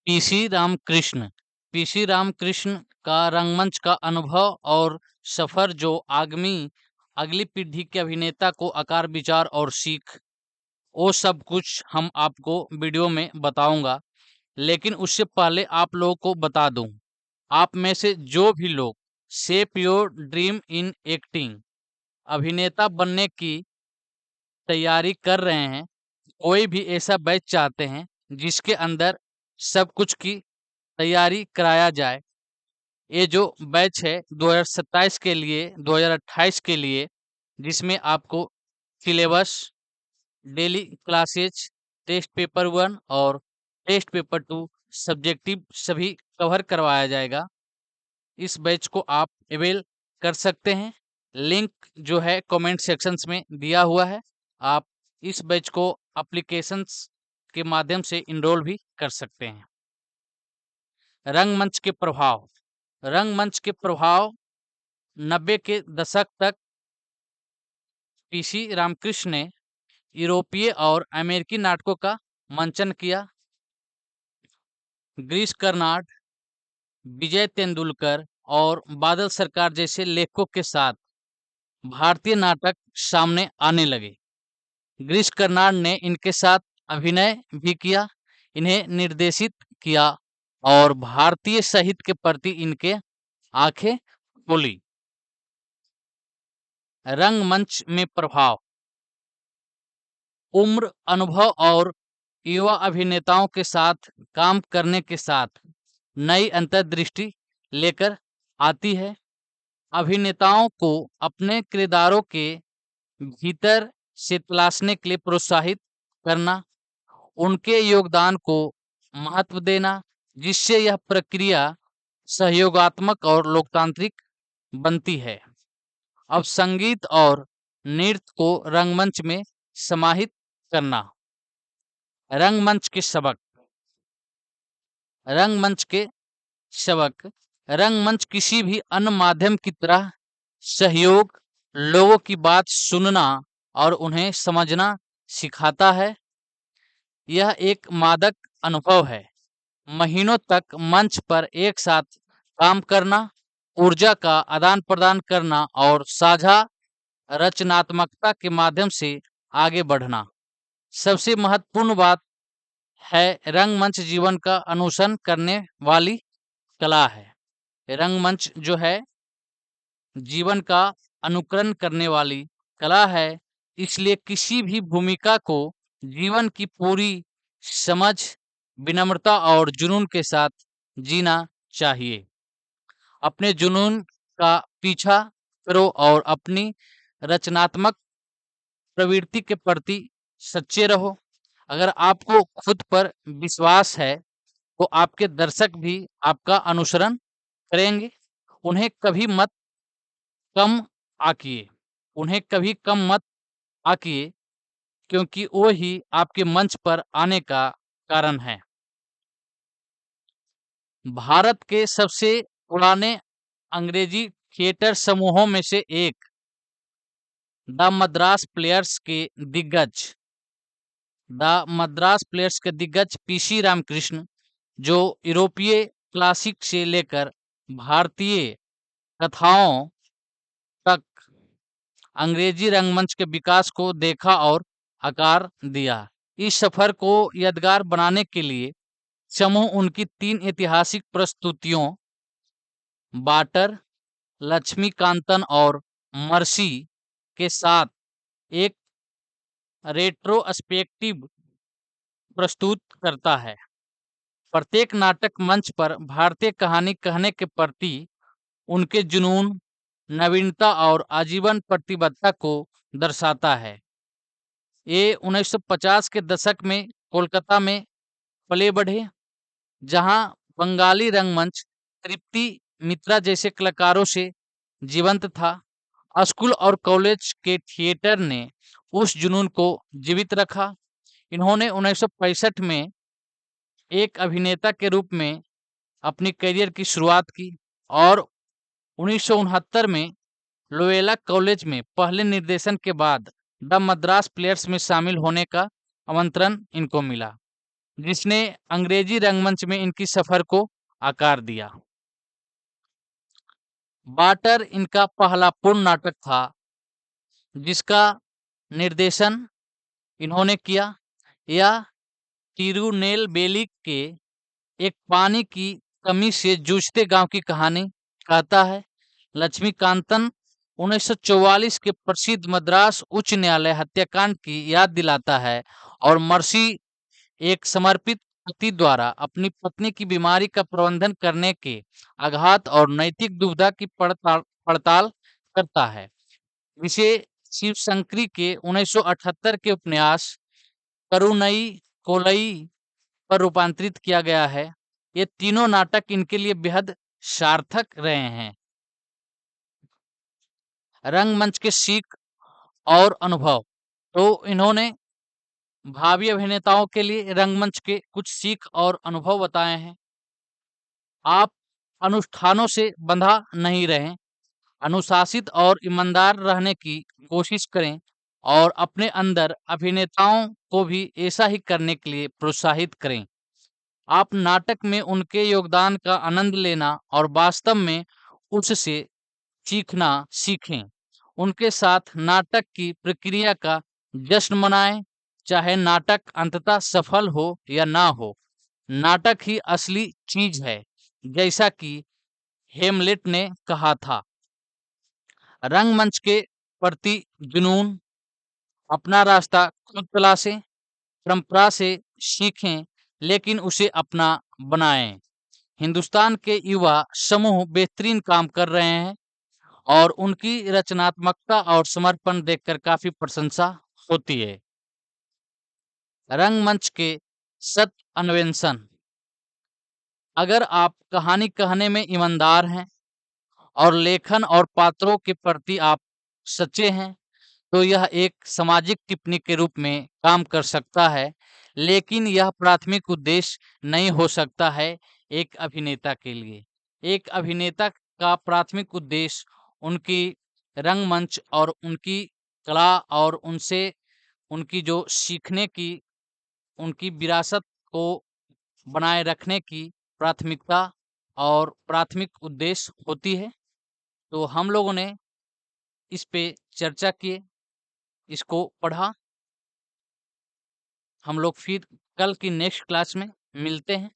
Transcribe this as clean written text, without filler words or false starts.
PC Ramakrishna. PC Ramakrishna का रंगमंच का अनुभव और सफर जो आगामी अगली पीढ़ी के अभिनेता को आकार, विचार और सीख, वो सब कुछ हम आपको वीडियो में बताऊंगा। लेकिन उससे पहले आप लोगों को बता दूं, आप में से जो भी लोग shape your dream in acting अभिनेता बनने की तैयारी कर रहे हैं, कोई भी ऐसा बैच चाहते हैं जिसके अंदर सब कुछ की तैयारी कराया जाए, ये जो बैच है 2027 के लिए 2028 के लिए, जिसमें आपको syllabus, daily classes, test paper 1 और टेस्ट पेपर 2 सब्जेक्टिव सभी कवर करवाया जाएगा। इस बैच को आप अवेल कर सकते हैं। लिंक जो है कमेंट सेक्शंस में दिया हुआ है। आप इस बैच को एप्लीकेशंस के माध्यम से इनरोल भी कर सकते हैं। रंगमंच के प्रभाव। रंगमंच के प्रभाव 90 के दशक तक पीसी रामकृष्ण ने यूरोपीय और अमेरिकी नाटकों का मंचन किया। गिरीश कर्नाड, विजय तेंदुलकर और बादल सरकार जैसे लेखकों के साथ भारतीय नाटक सामने आने लगे। गिरीश कर्नाड ने इनके साथ अभिनय भी किया, इन्हें निर्देशित किया और भारतीय साहित्य के प्रति इनके आंखें खोली। रंगमंच में प्रभाव। उम्र, अनुभव और युवा अभिनेताओं के साथ काम करने के साथ नई अंतर्दृष्टि लेकर आती है। अभिनेताओं को अपने किरदारों के भीतर से तलाशने के लिए प्रोत्साहित करना, उनके योगदान को महत्व देना, जिससे यह प्रक्रिया सहयोगात्मक और लोकतांत्रिक बनती है। अब संगीत और नृत्य को रंगमंच में समाहित करना। रंगमंच के सबक। रंगमंच के सबक। रंगमंच किसी भी अन्य माध्यम की तरह सहयोग, लोगों की बात सुनना और उन्हें समझना सिखाता है। यह एक मादक अनुभव है। महीनों तक मंच पर एक साथ काम करना, ऊर्जा का आदान प्रदान करना और साझा रचनात्मकता के माध्यम से आगे बढ़ना। सबसे महत्वपूर्ण बात है, रंगमंच जीवन का अनुसरण करने वाली कला है। रंगमंच जो है जीवन का अनुकरण करने वाली कला है, इसलिए किसी भी भूमिका को जीवन की पूरी समझ, विनम्रता और जुनून के साथ जीना चाहिए। अपने जुनून का पीछा करो और अपनी रचनात्मक प्रवृत्ति के प्रति सच्चे रहो। अगर आपको खुद पर विश्वास है तो आपके दर्शक भी आपका अनुसरण करेंगे। उन्हें कभी मत कम आकिए। उन्हें कभी कम मत आकिए, क्योंकि वो ही आपके मंच पर आने का कारण है। भारत के सबसे पुराने अंग्रेजी थिएटर समूहों में से एक द मद्रास प्लेयर्स के दिग्गज पीसी रामकृष्ण, जो यूरोपीय क्लासिक से लेकर भारतीय कथाओं तक अंग्रेजी रंगमंच के विकास को देखा और आकार दिया। इस सफर को यादगार बनाने के लिए समूह उनकी 3 ऐतिहासिक प्रस्तुतियों बाटर, लक्ष्मीकांतन और मर्सी के साथ एक रेट्रोस्पेक्टिव प्रस्तुत करता है। प्रत्येक नाटक मंच पर भारतीय कहानी कहने के प्रति उनके जुनून, नवीनता और आजीवन प्रतिबद्धता को दर्शाता है। ये 1950 के दशक में कोलकाता में पले बढ़े, जहां बंगाली रंगमंच तृप्ति मित्रा जैसे कलाकारों से जीवंत था। स्कूल और कॉलेज के थिएटर ने उस जुनून को जीवित रखा। इन्होंने 1965 में एक अभिनेता के रूप में अपनी करियर की शुरुआत की और 1969 में लोयोला कॉलेज में पहले निर्देशन के बाद द मद्रास प्लेयर्स में शामिल होने का आमंत्रण इनको मिला। जिसने अंग्रेजी रंगमंच में इनकी सफर को आकार दिया। बाटर इनका पहला पूर्ण नाटक था जिसका निर्देशन इन्होंने किया। यह तिरुनेलवेली के एक पानी की कमी से जूझते गांव की कहानी कहता है। लक्ष्मीकांतन 1944 के प्रसिद्ध मद्रास उच्च न्यायालय हत्याकांड की याद दिलाता है और मर्सी एक समर्पित पति द्वारा अपनी पत्नी की बीमारी का प्रबंधन करने के आघात और नैतिक दुविधा की पड़ताल पड़ताल करता है। इसे शिव शंकरी के 1978 के उपन्यास करुणई कोलई पर रूपांतरित किया गया है। ये तीनों नाटक इनके लिए बेहद सार्थक रहे हैं। रंगमंच के सीख और अनुभव। तो इन्होंने भावी अभिनेताओं के लिए रंगमंच के कुछ सीख और अनुभव बताए हैं। आप अनुष्ठानों से बंधा नहीं रहें, अनुशासित और ईमानदार रहने की कोशिश करें और अपने अंदर अभिनेताओं को भी ऐसा ही करने के लिए प्रोत्साहित करें। आप नाटक में उनके योगदान का आनंद लेना और वास्तव में उससे सीखना सीखें। उनके साथ नाटक की प्रक्रिया का जश्न मनाएं, चाहे नाटक अंततः सफल हो या ना हो। नाटक ही असली चीज है, जैसा कि हेमलेट ने कहा था। रंगमंच के प्रति जुनून। अपना रास्ता खुद तलाशें, परंपरा से सीखें लेकिन उसे अपना बनाएं। हिंदुस्तान के युवा समूह बेहतरीन काम कर रहे हैं और उनकी रचनात्मकता और समर्पण देखकर काफी प्रशंसा होती है। रंगमंच के सत्य अन्वेषण। अगर आप कहानी कहने में ईमानदार हैं और लेखन और पात्रों के प्रति आप सच्चे हैं तो यह एक सामाजिक टिप्पणी के रूप में काम कर सकता है, लेकिन यह प्राथमिक उद्देश्य नहीं हो सकता है एक अभिनेता के लिए। एक अभिनेता का प्राथमिक उद्देश्य उनकी रंगमंच और उनकी कला और उनसे उनकी जो सीखने की उनकी विरासत को बनाए रखने की प्राथमिकता और प्राथमिक उद्देश्य होती है। तो हम लोगों ने इस पे चर्चा की, इसको पढ़ा। हम लोग फिर कल की नेक्स्ट क्लास में मिलते हैं।